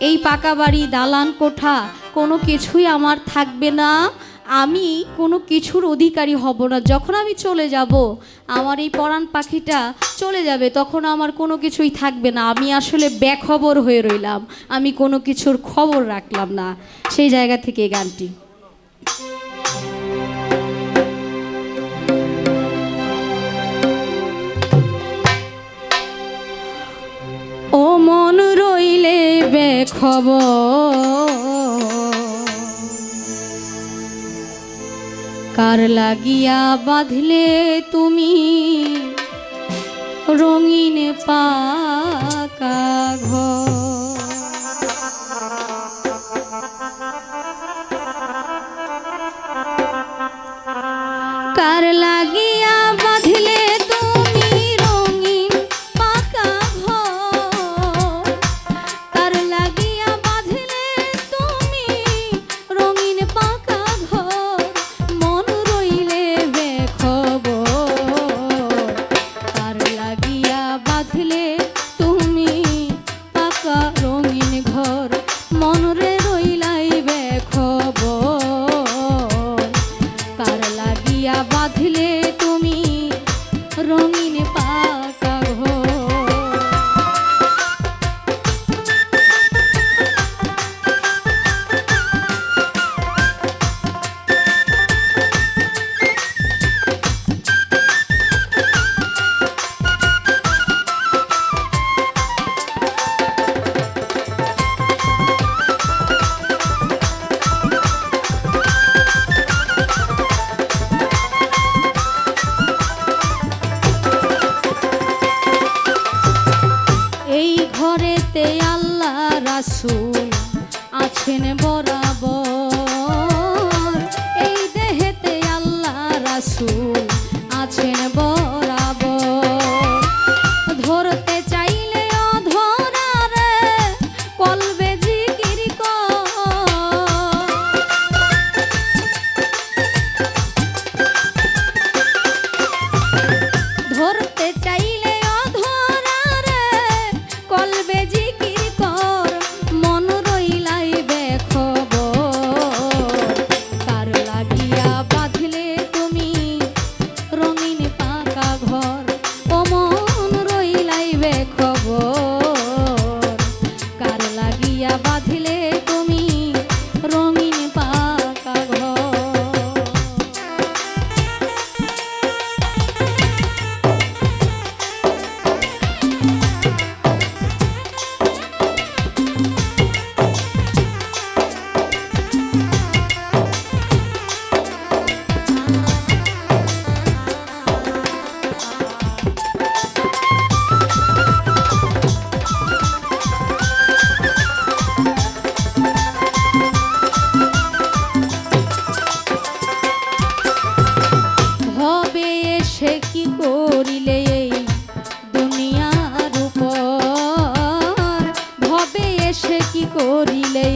এই পাকা বাড়ি দালান কোঠা কোনো কিছুই আমার থাকবে না। আমি কোনো কিছুর অধিকারী হব না। যখন আমি চলে যাব, আমার এই পরাণ পাখিটা চলে যাবে, তখন আমার কোনো কিছুই থাকবে না। আমি আসলে বেখবর হয়ে রইলাম, আমি কোনো কিছুর খবর রাখলাম না। সেই জায়গা থেকে এই গানটি। ও মন রইলে বেখবর, কার লাগিয়া বাঁধলে তুমি রঙিন পাকা ঘর। কার লাগিয়া বাঁধলে তুমি রঙিন পাকা ঘর, কার লাগিয়া বাঁধলে তুমি রঙিন পাকা ঘর। মন রইলে বেখবর, কার লাগিয়া বাঁধলে তুমি পাকা রঙিন ঘর। মন রে রইলাই বেখবর, কার লাগিয়া বাঁধলে তুমি রঙিন পাকা ঘর। এই ঘরেতে আল্লাহ রাসূল আছেন বরাবর, এই দেহেতে আল্লাহ রাসূল আছেন বরাবর। ধরতে চাইলে অধরা রে কলবে জিকির কর, ধরতে চাইলে অধরা রে কলবে জিকির কর। মন রইলাই বেখবর, কার লাগিয়া বাঁধলে তুমি রঙিন পাকা ঘর। ও মন রইলাই বেখবর, কার লাগিয়া বাঁধলে তুমি রঙিন পাকা ঘর। ভবে এসে কি করিলে এই দুনিয়ার উপর, ভবে এসে কি করিলে